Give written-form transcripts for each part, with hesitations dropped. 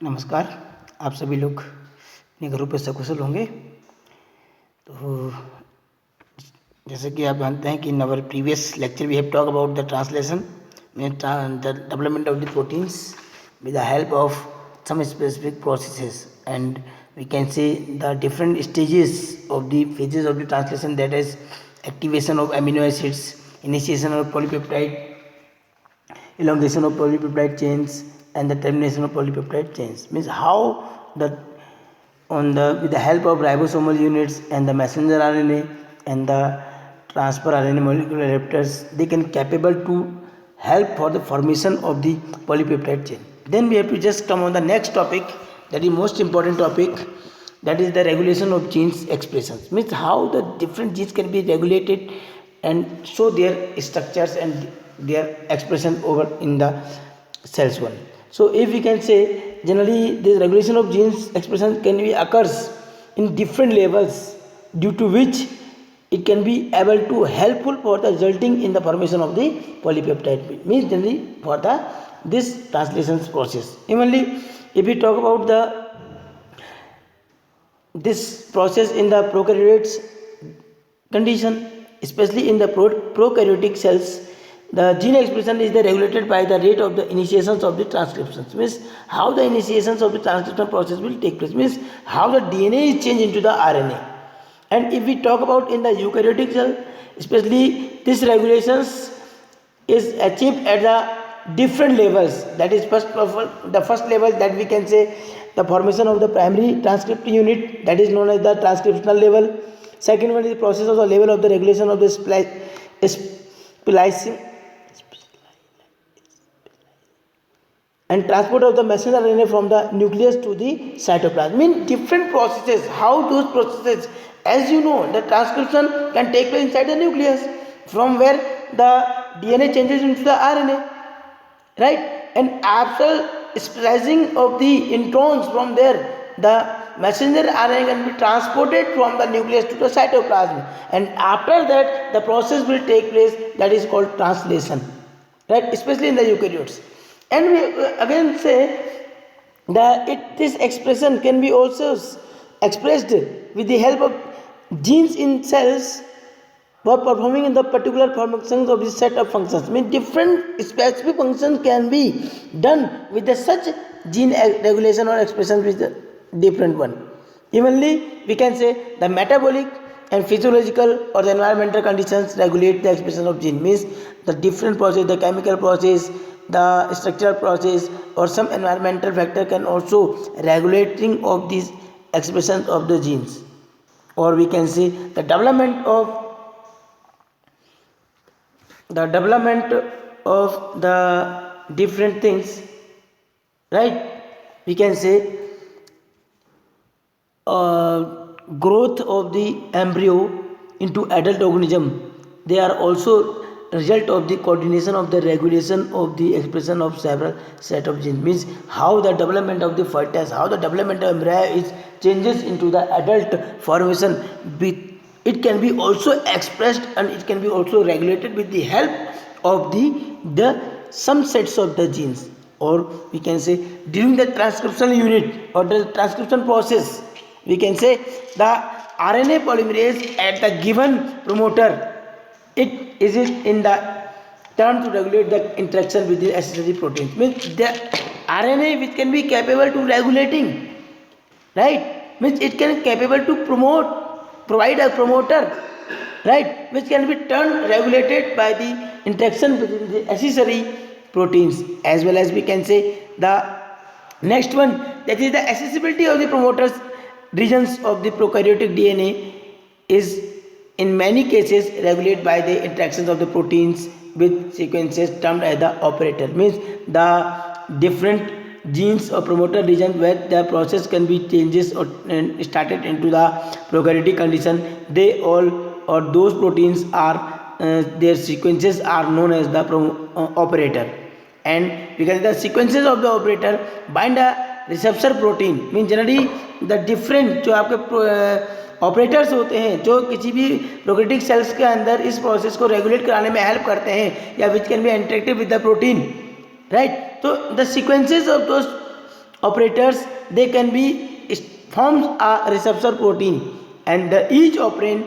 नमस्कार। आप सभी लोग अपने घरों पे सकुशल होंगे। तो जैसे कि आप जानते हैं कि in our previous lecture we have talk about the translation the development of the proteins with the help of some specific processes, and we can see the different stages of the phases of the translation, that is activation of amino acids, initiation of polypeptide, elongation of polypeptide chains, and the termination of polypeptide chains. Means how the with the help of ribosomal units and the messenger RNA and the transfer RNA molecular receptors, they can capable to help for the formation of the polypeptide chain. Then we have to just come on the next topic, that is most important topic, that is the regulation of genes expressions. Means how the different genes can be regulated and show their structures and their expression over in the cells one. So if we can say, generally this regulation of genes expression can be occurs in different levels, due to which it can be able to helpful for the resulting in the formation of the polypeptide, means generally for the this translation process. Evenly if we talk about the this process in the prokaryotes condition, especially in the prokaryotic cells, the gene expression is regulated by the rate of the initiations of the transcriptions. Means how the initiations of the transcription process will take place, means how the DNA is changed into the RNA. And if we talk about in the eukaryotic cell, especially this regulations is achieved at the different levels. That is first of all, the first level that we can say the formation of the primary transcript unit, that is known as the transcriptional level. Second one is the process of the level of the regulation of the splicing and transport of the messenger RNA from the nucleus to the cytoplasm. Mean different processes, how those processes, as you know, the transcription can take place inside the nucleus, from where the DNA changes into the RNA, right? And after splicing of the introns, from there the messenger RNA can be transported from the nucleus to the cytoplasm, and after that the process will take place, that is called translation, right? Especially in the eukaryotes. And we again say that this expression can be also expressed with the help of genes in cells for performing in the particular functions of this set of functions. Means different specific functions can be done with the such gene regulation or expression with the different one. Evenly we can say the metabolic and physiological or the environmental conditions regulate the expression of gene. Means the different process, the chemical process, the structural process, or some environmental factor can also regulating of these expressions of the genes. Or we can say the development of the different things, right? We can say growth of the embryo into adult organism, they are also result of the coordination of the regulation of the expression of several set of genes. Means how the development of the fetus, how the development of embryo is changes into the adult formation, it can be also expressed and it can be also regulated with the help of the some sets of the genes. Or we can say during the transcription unit or the transcription process, we can say the RNA polymerase at the given promoter, it is in the turn to regulate the interaction with the accessory proteins. Means the RNA which can be capable to regulating, right? Means it can capable to provide a promoter, right? Which can be turned regulated by the interaction between the accessory proteins. As well as we can say the next one, that is the accessibility of the promoters regions of the prokaryotic DNA is in many cases regulated by the interactions of the proteins with sequences termed as the operator. Means the different genes or promoter region where the process can be changes or started into the prokaryotic condition, they all or those proteins are their sequences are known as the operator. And because the sequences of the operator bind a receptor protein, means generally the different जो आपके operators होते हैं जो किसी भी prokaryotic cells के अंदर इस प्रोसेस को रेगुलेट कराने में हेल्प करते हैं, या which can be interacted with the protein, right? तो the sequences of those operators, they can be forms a receptor protein, and each operand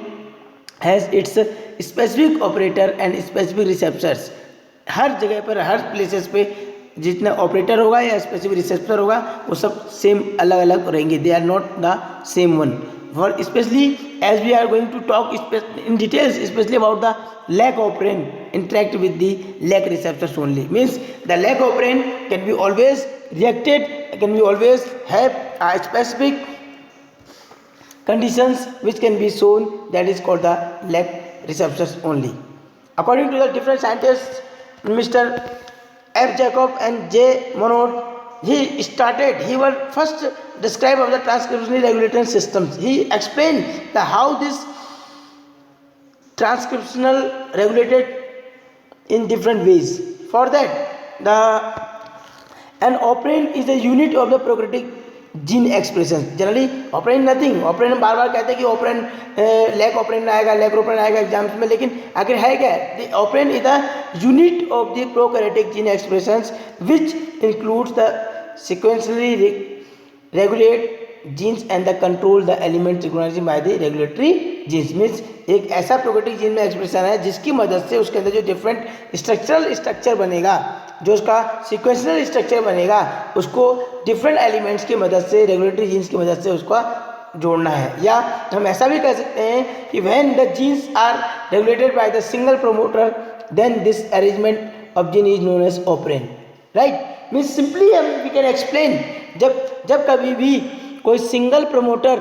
has its specific operator and specific receptors. हर जगह पर, हर places पे जितना operator होगा या specific receptor होगा वो सब सेम अलग अलग रहेंगे. They are not the same one. For especially as we are going to talk in details, especially about the lac operand interact with the lac receptors only. Means the lac operand can be always reacted, can be always have a specific conditions which can be shown, that is called the lac receptors only. According to the different scientists, Mr. F. Jacob and J. Monod, he was first described of the transcriptionally regulatory systems. He explained how this transcriptional regulated in different ways. For that, an operand is a unit of the prokaryotic gene expression. Generally operon nothing, operon हम बार बार कहते हैं कि operon lac operon आएगा, lac operon आएगा exams में, लेकिन आखिर है क्या? The operon is the unit of the prokaryotic gene expressions which includes the sequentially regulate genes and the control the element recognized by the regulatory genes. Means एक ऐसा prokaryotic gene में expression है जिसकी मदद से उसके अंदर जो डिफरेंट स्ट्रक्चर बनेगा, जो उसका सीक्वेंशियल स्ट्रक्चर बनेगा, उसको डिफरेंट एलिमेंट्स की मदद से, रेगुलेटरी जीन्स की मदद से उसका जोड़ना है. या हम ऐसा भी कह सकते हैं कि when the genes are regulated by the single promoter then this arrangement of gene is known as operon. Right. Means simply we can explain, जब कभी भी कोई single promoter,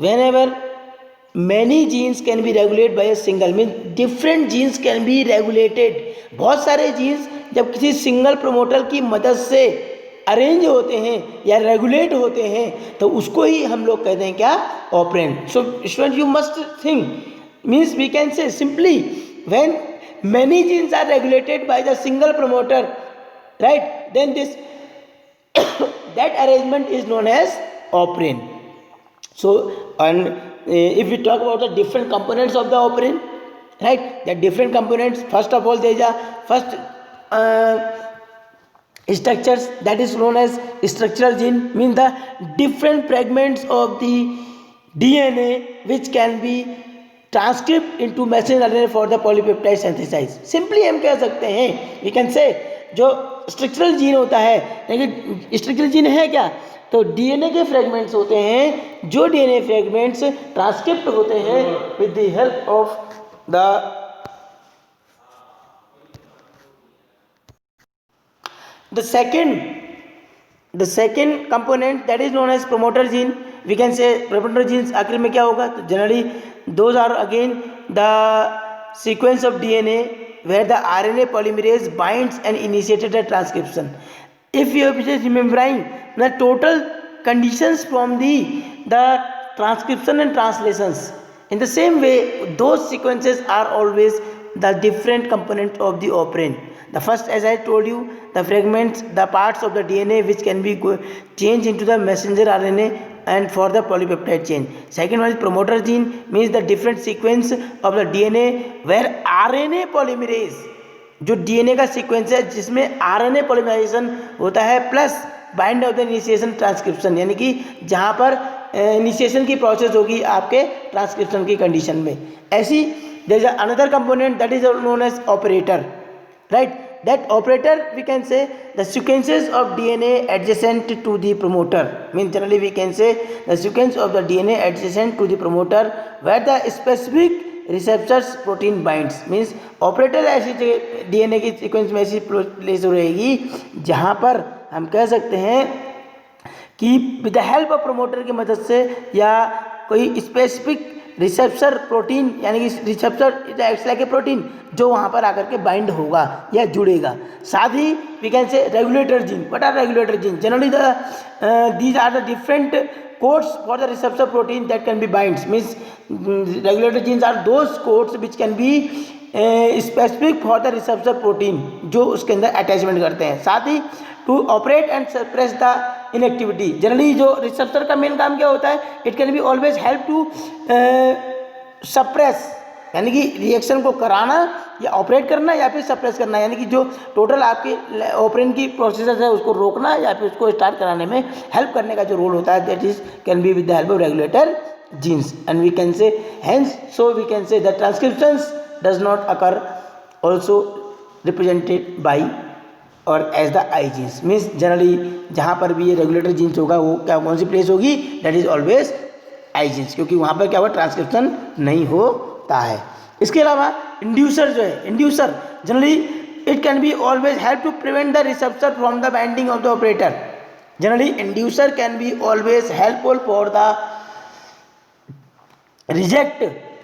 whenever many genes can be regulated by a single, means different genes can be regulated. बहुत सारे jeans जब किसी single promoter की मदद से अरेंज होते हैं या रेगुलेट होते हैं तो उसको ही हम लोग कहते हैं क्या? Operon. So student you must think, means we can say simply when many genes are regulated by the single promoter, right, then this that arrangement is known as operand. So and if we talk about the different components of the operand, right, the different components, first of all there is a first structures that is known as structural gene, means the different fragments of the DNA which can be transcript into messenger RNA for the polypeptide synthesize. Simply हम कह सकते हैं, we can से, जो structural gene होता है, लेकिन structural gene है क्या? तो डीएनए के फ्रेगमेंट्स होते हैं, जो डीएनए फ्रेगमेंट्स ट्रांसक्रिप्ट होते हैं with the help of the second component that is known as promoter gene. We can say promoter genes आखिर में क्या होगा? तो generally those are again the sequence of DNA where the RNA polymerase binds and initiated the transcription. If you are just remembering the total conditions from the transcription and translations, in the same way those sequences are always the different component of the operand. The first, as I told you, the fragments, the parts of the DNA which can be changed into the messenger RNA and for the polypeptide chain. Second one is promoter gene, means the different sequence of the DNA where RNA polymerase, जो DNA का sequence है जिसमें RNA polymerisation होता है plus bind of the initiation transcription, यानी कि जहाँ पर इनिशिएशन की प्रोसेस होगी आपके ट्रांसक्रिप्शन की कंडीशन में. ऐसी there is another component that is known as operator. Right, that operator we can say the sequences of DNA adjacent to the promoter, means generally we can say the sequence of the DNA adjacent to the promoter where the specific receptors protein binds. means operator ऐसी DNA की sequence में ऐसी place हो रहेगी जहाँ पर हम कह सकते हैं कि with the help of promoter की मदद से या कोई स्पेसिफिक रिसेप्टर प्रोटीन, यानी कि receptor act like a protein, जो वहाँ पर आकर के बाइंड होगा या जुड़ेगा. साथ ही we can say regulator gene. What are regulator gene? Generally these are the different codes for the receptor protein that can be binds. Means regulator genes are those codes which can be specific for the receptor protein, जो उसके अंदर attachment करते हैं. साथ ही to operate and suppress the inactivity. Generally जो receptor का main काम क्या होता है? It can be always help to suppress यानी कि रिएक्शन को कराना या ऑपरेट करना या फिर सप्रेस करना, यानी कि जो टोटल आपके ऑपरेंट की प्रोसेसर है उसको रोकना या फिर उसको स्टार्ट कराने में हेल्प करने का जो रोल होता है, that is can be with the help of regulator genes. And we can say hence, so we can say that transcriptions does not occur also represented by और as the I genes, means generally जहाँ पर भी ये regulator jeans होगा वो क्या कौन सी प्लेस होगी, that is always I genes, क्योंकि वहाँ पर क्या हुआ ट्रांसक्रिप्शन नहीं होता है. इसके अलावा इंड्यूसर जो है, inducer generally it can be always help to prevent the receptor from the binding of the operator. Generally inducer can be always helpful for the reject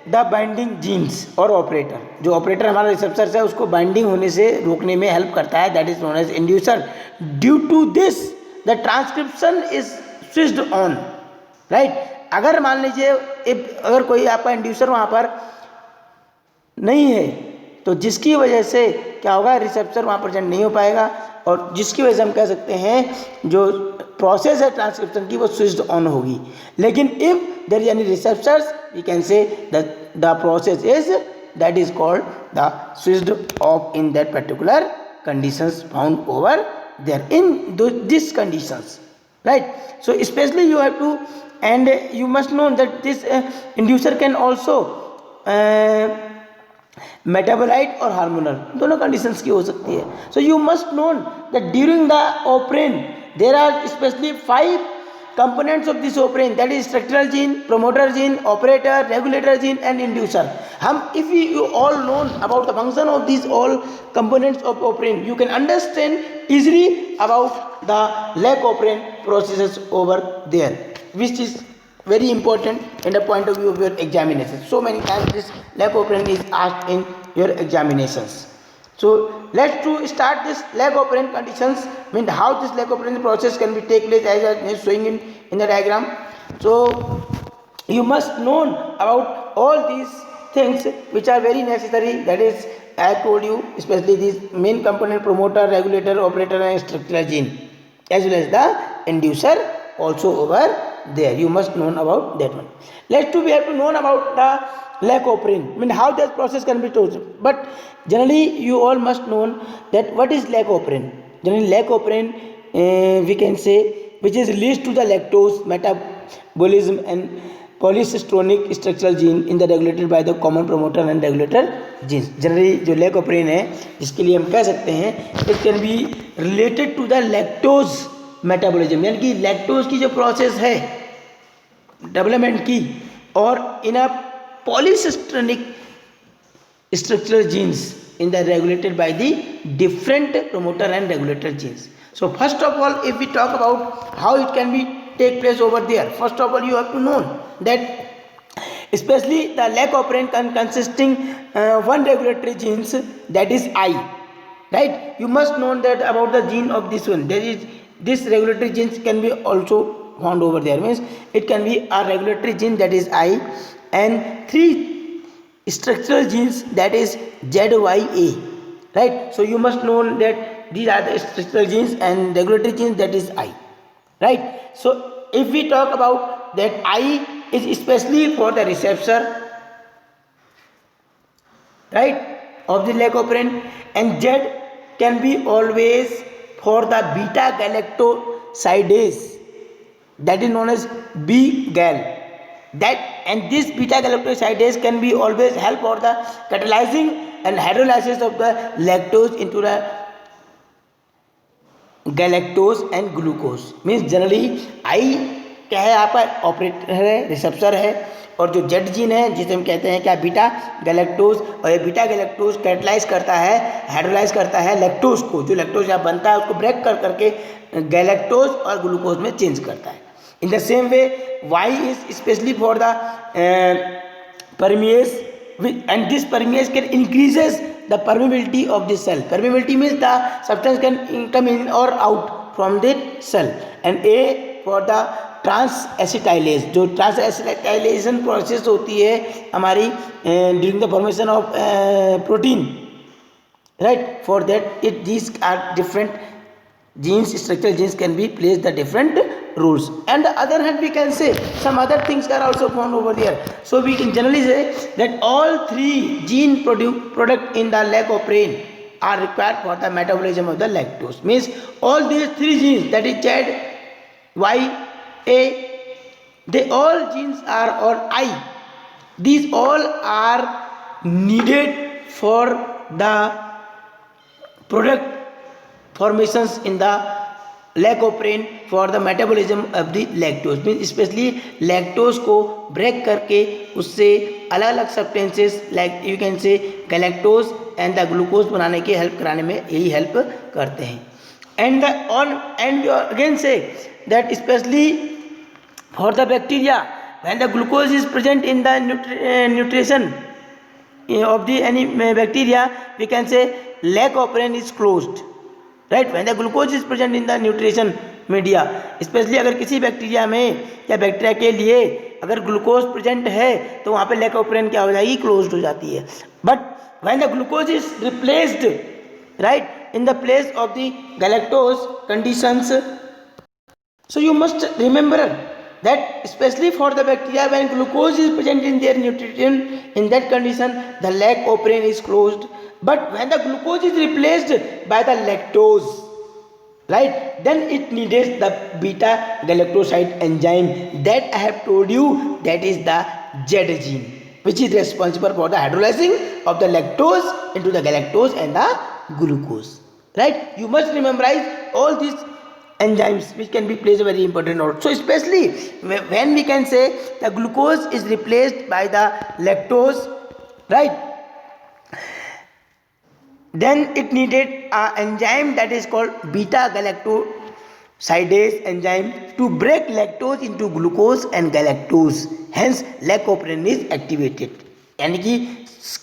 the binding genes और operator. जो operator हमारा receptor है उसको binding होने से रोकने में help करता है, that is known as inducer. Due to this the transcription is switched on, right. अगर मान लीजिए अगर कोई आपका इंड्यूसर वहाँ पर नहीं है तो जिसकी वजह से क्या होगा, रिसेप्टर वहाँ प्रेजेंट नहीं हो पाएगा और जिसकी वजह से हम कह सकते हैं जो प्रोसेस है ट्रांसक्रिप्शन की वो स्विच्ड ऑन होगी. लेकिन if there is any receptors we can say the process is that is called the switched off in that particular conditions found over there in this conditions, right. So specially you have to and you must know that this inducer can also metabolite और hormonal दोनों conditions की हो सकती है. So you must known that during the operon there are especially 5 components of this operand, that is structural gene, promoter gene, operator, regulator gene and inducer. हम if you all known about the function of these all components of operand, you can understand easily about the lag operand processes over there, which is very important in the point of view of your examination. So many times this lag operand is asked in your examinations. So let's to start this lag operand conditions, mean how this lag operand process can be take place as I is showing in the diagram. So you must know about all these things which are very necessary, that is I told you especially these main component promoter, regulator, operator and structural gene as well as the inducer also over there. You must know about that one. Let's to we have to know about the lag operand, I mean how that process can be told. But generally you all must know that what is lag operand. Generally lag operand we can say which is released to the lactose metabolism and polycistronic structural gene in the regulated by the common promoter and regulator genes. Generally जो lag operand है जिसके लिए हम कह सकते हैं it can be related to the lactose metabolism, यानी कि lactose की जो प्रोसेस है डेवलपमेंट की और इन अ polycistronic structural genes in the regulated by the different promoter and regulator genes. So first of all if we talk about how it can be take place over there, first of all you have to know that especially the lag operand consisting one regulatory genes, that is I, right. You must know that about the gene of this one, there is this regulatory genes can be also found over there, means it can be a regulatory gene that is I and 3 structural genes that is ZYA, right. So you must know that these are the structural genes and regulatory genes that is I, right. So if we talk about that I is especially for the receptor, right, of the lag operand, and Z can be always for the beta galactosidase, that is known as B-gal. That and this beta galactosidase can be always help for the catalyzing and hydrolysis of the lactose into the galactose and glucose. Means generally I क्या है आपका operator है, receptor है, और जो Z gene है जिसे हम कहते हैं क्या बीटा गैलेक्टोज, और ये बीटा गैलेक्टोज कैटलाइज करता है, हाइड्रोलाइज करता है लैक्टोज को, जो लैक्टोज यहाँ बनता है उसको ब्रेक कर करके गैलेक्टोज और ग्लूकोज में चेंज करता है. In the same way Y is specially for the permease and this permease can increases the permeability of the cell. Permeability means the substance can come in or out from the cell. And A for the transacetylase, जो ट्रांसएसिटाइलेशन process होती है हमारी during the formation of protein, right. For that it these are different genes, structural genes can be placed the different rules. And the other hand, we can say some other things are also found over there. So we can generally say that all three gene product in the leg of brain are required for the metabolism of the lactose. Means all these three genes, that is Z, Y, A, they all genes are, or I, these all are needed for the product formations in the leg of brain for the metabolism of the lactose. Means specially lactose को break करके उससे अलग अलग substances like you can say galactose and the glucose बनाने के help कराने में यही हेल्प करते हैं. And the on and again say that specially for the bacteria when the glucose is present in the nutrition of the any bacteria, we can say leg of brain is closed, right? When the glucose is present in the nutrition media, especially अगर किसी bacteria में या bacteria के लिए अगर glucose present है तो वहाँ पे लेग ऑफ ब्रेन क्या हो जाएगी, क्लोज्ड हो जाती है. But when the glucose is replaced, right, in the place of the galactose conditions, so you must remember that especially for the bacteria, when glucose is present in their nutrition, in that condition the leg of brain is closed. But when the glucose is replaced by the lactose, right, then it needs the beta galactoside enzyme that I have told you, that is the Z gene, which is responsible for the hydrolyzing of the lactose into the galactose and the glucose, right? You must memorize all these enzymes which can be plays a very important role. So especially when we can say the glucose is replaced by the lactose, right, then it needed an enzyme that is called beta galactosidase enzyme to break lactose into glucose and galactose. Hence leg of brain is activated. यानी कि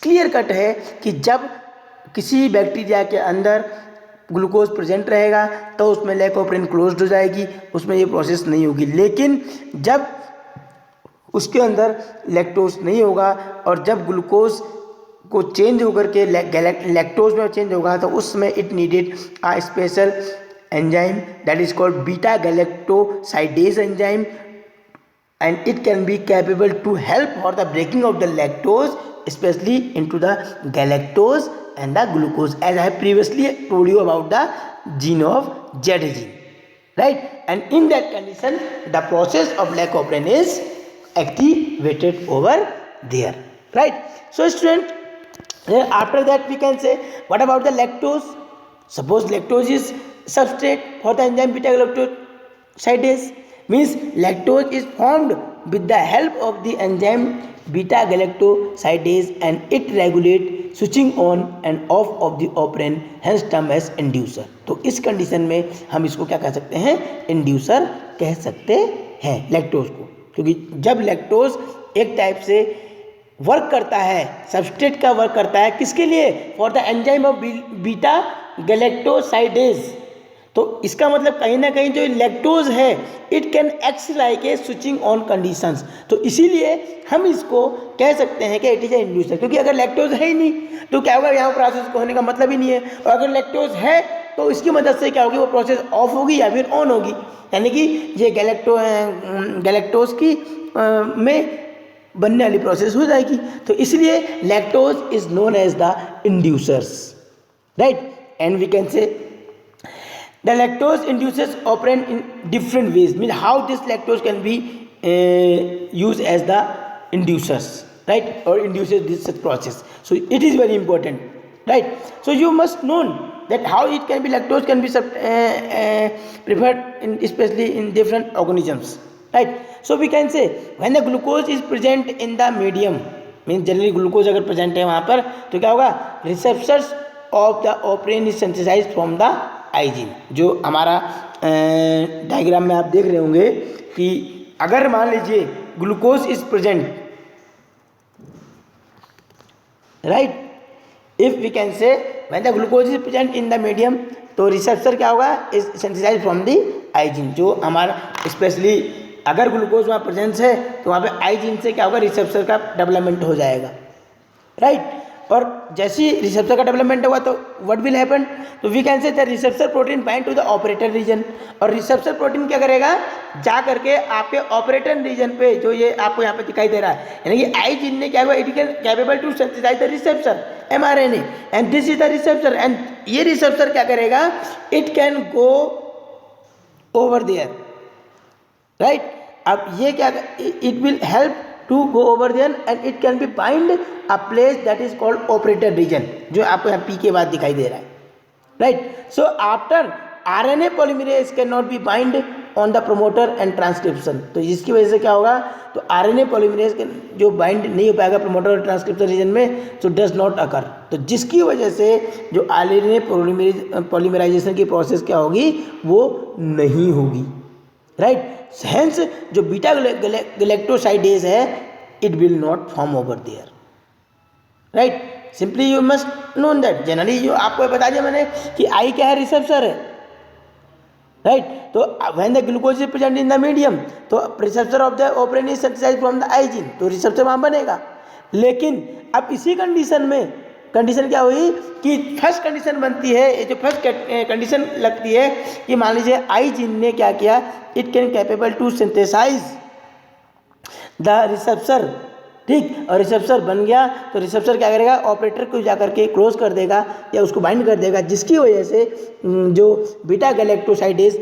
clear cut है कि जब किसी bacteria के अंदर glucose present रहेगा तो उसमें leg of brain क्लोज्ड हो जाएगी, उसमें ये प्रोसेस नहीं होगी. लेकिन जब उसके अंदर लैक्टोज नहीं होगा और जब ग्लूकोज को चेंज होकर के लैक्टोज में चेंज होगा तो उसमें it needed a special enzyme that is called beta galactosidase enzyme, and it can be capable to help for the breaking of the lactose especially into the galactose and the glucose, as I have previously told you about the gene of Z gene, right? And in that condition the process of leg of brain is activated over there, right? So student, then after that we can say what about the lactose? Suppose lactose is substrate for the enzyme beta galactosidase, means lactose is formed with the help of the enzyme beta galactosidase and it regulate switching on and off of the operand, hence term as inducer. तो इस condition में हम इसको क्या कह सकते हैं, inducer कह सकते हैं लैक्टोज को, क्योंकि जब लैक्टोज एक टाइप से वर्क करता है, सबस्ट्रेट का वर्क करता है किसके लिए, for the enzyme of beta galactosidase, तो इसका मतलब कहीं ना कहीं जो लैक्टोज है it can act like a switching on conditions. तो इसीलिए हम इसको कह सकते हैं कि इट इज ए इंड्यूसर, क्योंकि अगर लैक्टोज है ही नहीं तो क्या होगा, यहाँ प्रोसेस को होने का मतलब ही नहीं है. और अगर लैक्टोज है तो इसकी मदद से क्या होगी, वो प्रोसेस ऑफ होगी या फिर ऑन होगी, यानी कि ये गैलेक्टोज की में बनने वाली प्रोसेस हो जाएगी. तो इसलिए lactose is known as the inducers, right? And we can say the lactose induces operand in different ways, means how this lactose can be used as the inducers, right, or induces this such process. So it is very important, right? So you must know that how it can be, lactose can be preferred in especially in different organisms, right? So we can say when the glucose is present in the medium, means generally glucose अगर present है वहाँ पर तो क्या होगा, receptors of the operand is synthesized from the आइजीन. जो हमारा diagram में आप देख रहे होंगे कि अगर मान लीजिए glucose is present, right, if we can say when the glucose is present in the medium, तो रिसेप्टर क्या होगा, is synthesized from the I gene. जो हमारा स्पेशली अगर ग्लूकोज वहाँ प्रेजेंस है तो वहाँ पे आइजीन से क्या होगा, रिसेप्टर का डेवलपमेंट हो जाएगा, राइट? और जैसे ही रिसेप्टर का डेवलपमेंट हुआ तो व्हाट विल हैपन, तो we can say the receptor protein bind to the operator region, और रिसेप्टर प्रोटीन क्या करेगा, जा करके आपके ऑपरेटर रीजन पे, जो ये आपको यहाँ पे दिखाई दे रहा है, यानी कि आई जीन ने क्या हुआ, it can capable to synthesize the receptor mRNA and this is the receptor, and ये रिसेप्टर क्या करेगा, it can go over there, right. अब ये क्या, it will help to go over there and it can be bind a place that is called operator region, जो आपको यहाँ P के बाद दिखाई दे रहा है, right. So after RNA polymerase can not be bind on the promoter and transcription, तो इसकी वजह से क्या होगा, तो RNA पॉलीमरेज जो बाइंड नहीं हो पाएगा प्रोमोटर और ट्रांसक्रिप्शन रीजन में, तो डज नॉट अकर, तो जिसकी वजह से जो RNA पॉलीमराइजेशन की प्रोसेस क्या होगी, वो नहीं होगी, राइट। हेंस जो बीटा गैलेक्टोसाइडेज है, it will not form over there, right. Simply you must known that, generally जो आपको बता दिया मैंने कि आई क्या है, रिसेप्टर है, राइट। तो when the glucose is present in the medium, तो receptor of the operon is synthesized from the I gene, तो रिसेप्टर वहाँ बनेगा। लेकिन अब इसी कंडीशन में, कंडीशन क्या हुई कि फर्स्ट कंडीशन बनती है, ये जो फर्स्ट कंडीशन लगती है कि मान लीजिए आई जीन ने क्या किया, it can capable to synthesize the receptor, ठीक, और रिसेप्टर बन गया, तो रिसेप्टर क्या करेगा, ऑपरेटर को जाकर के क्लोज कर देगा या उसको बाइंड कर देगा, जिसकी वजह से जो बीटा गैलेक्टोसाइडेज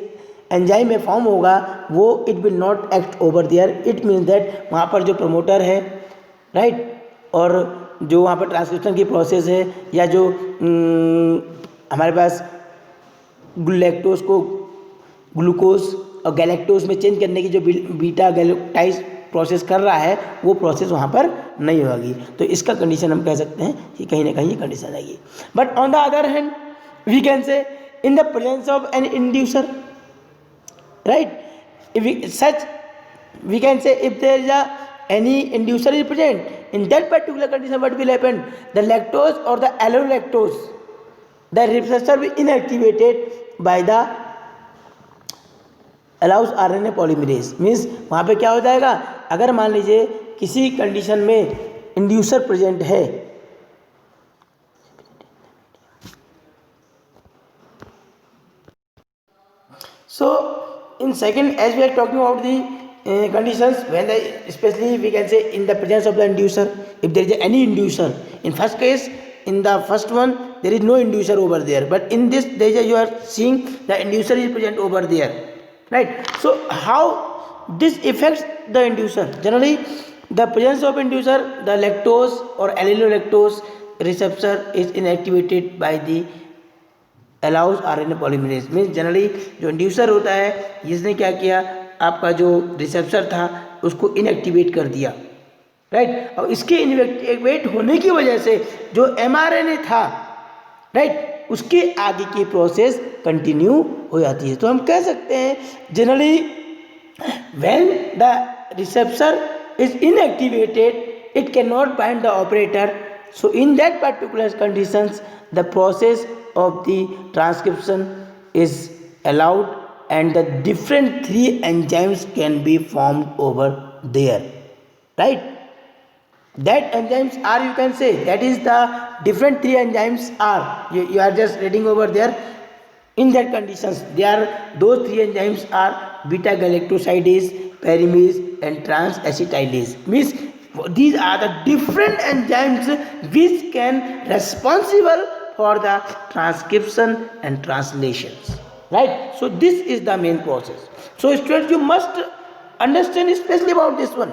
एंजाइम में फॉर्म होगा, वो it will not act over there, it means that वहाँ पर जो प्रमोटर है, राइट, और जो वहाँ पर ट्रांसक्रिप्शन की प्रोसेस है, या जो हमारे पास लैक्टोज को ग्लूकोज और गैलेक्टोज में चेंज करने की जो बीटा गैलेक्टाइज प्रोसेस कर रहा है, वो प्रोसेस वहाँ पर नहीं होगी, तो इसका कंडीशन हम कह सकते हैं कि कहीं ना कहीं ये कंडीशन आएगी। But on the other hand we can say in the presence of an inducer, right, such we can say if there is any inducer is present, in that particular condition what will happen, the lactose or the allolactose, the receptor will be inactivated by the allows RNA polymerase, means वहाँ पे क्या हो जाएगा, अगर मान लीजिए किसी condition में इंड्यूसर प्रेजेंट है, so in second as we are talking about the conditions when the, especially we can say in the presence of the inducer, if there is any inducer, in first case in the first one there is no inducer over there, but in this there is you are seeing the inducer is present over there, right. So how this affects the inducer, generally the presence of inducer, the lactose or allolactose receptor is inactivated by the allows RNA polymerase, means generally जो inducer होता है, इसने क्या किया, आपका जो receptor था उसको इनएक्टिवेट कर दिया, राइट, और इसके इनएक्टिवेट होने की वजह से जो mRNA था, राइट, उसके आगे की प्रोसेस कंटिन्यू हो जाती है। तो हम कह सकते हैं generally when the receptor is inactivated it can not bind the operator, so in that particular conditions the process of the transcription is allowed and the different 3 enzymes can be formed over there, right. That enzymes are, you can say, that is the different 3 enzymes are, you are just reading over there, in that conditions they are, those 3 enzymes are beta galactosidase, pyrimidase and transacetylase, means these are the different enzymes which can responsible for the transcription and translations, right. So this is the main process. So students, you must understand especially about this one,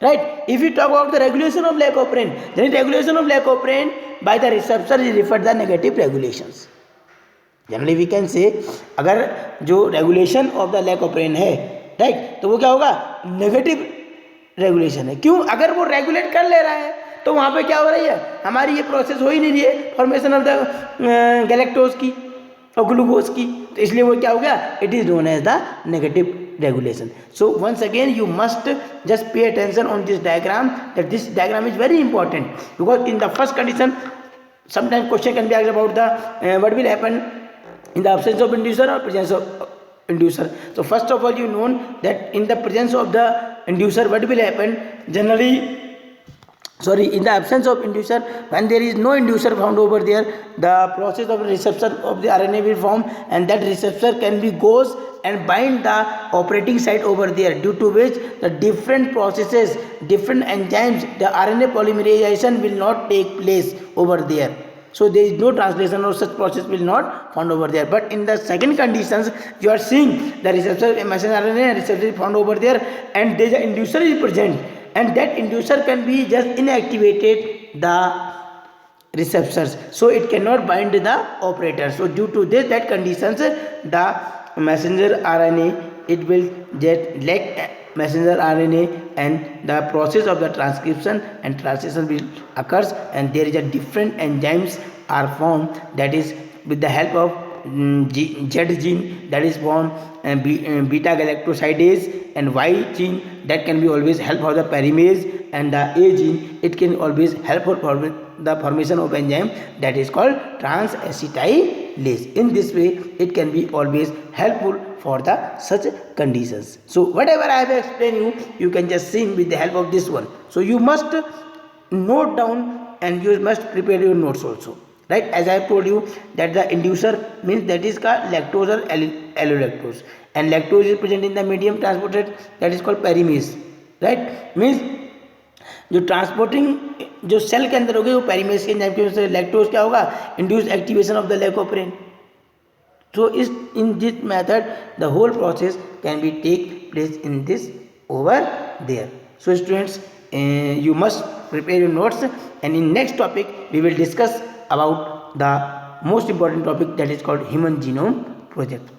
right. If we talk about the regulation of leucoprene, then regulation of leucoprene by the receptor is referred the negative regulations. Generally we can say अगर जो regulation of the leucoprene है, right, तो वो क्या होगा, negative regulation है। क्यों, अगर वो regulate कर ले रहा है तो वहाँ पे क्या हो रही है, हमारी ये प्रोसेस हो ही नहीं रही है फॉर्मेशन ऑफ द गैलेक्टोज की और ग्लूकोज की, तो इसलिए वो क्या हो गया, it is known as the negative regulation. So once again you must just pay attention on this diagram, that this diagram is very important, because in the first condition sometimes question can be asked about the what will happen in the absence of inducer or presence of inducer. So first of all you know that in the presence of the inducer what will happen, generally sorry, in the absence of inducer, when there is no inducer found over there, the process of receptor of the RNA will form, and that receptor can be goes and bind the operating site over there, due to which the different processes, different enzymes, the RNA polymerization will not take place over there. So there is no translation or such process will not found over there. But in the second conditions, you are seeing the receptor messenger RNA and receptor is found over there, and there is an inducer is present, and that inducer can be just inactivated the receptors, so it cannot bind the operator. So due to this, that conditions, the messenger RNA, it will get lack messenger RNA, and the process of the transcription and translation will occurs, and there is a different enzymes are formed, that is with the help of Z gene, that is formed, and beta galactosidase, and Y gene, that can be always help for the perimase, and the A gene, it can always help for the formation of enzyme, that is called transacetylase. In this way, it can be always helpful for the such conditions. So whatever I have explained you, you can just see with the help of this one. So you must note down, and you must prepare your notes also, right? As I have told you that the inducer means that is called lactose or allolactose, and lactose is present in the medium transported, that is called perimase, right? Means जो transporting जो cell के अंदर होगी वो पेरीमेस के enzyme की वजह से लैक्टोज क्या होगा, induce activation of the lac operon. So is in this method the whole process can be take place in this over there. So students, you must prepare your notes, and in next topic we will discuss about the most important topic, that is called Human Genome Project.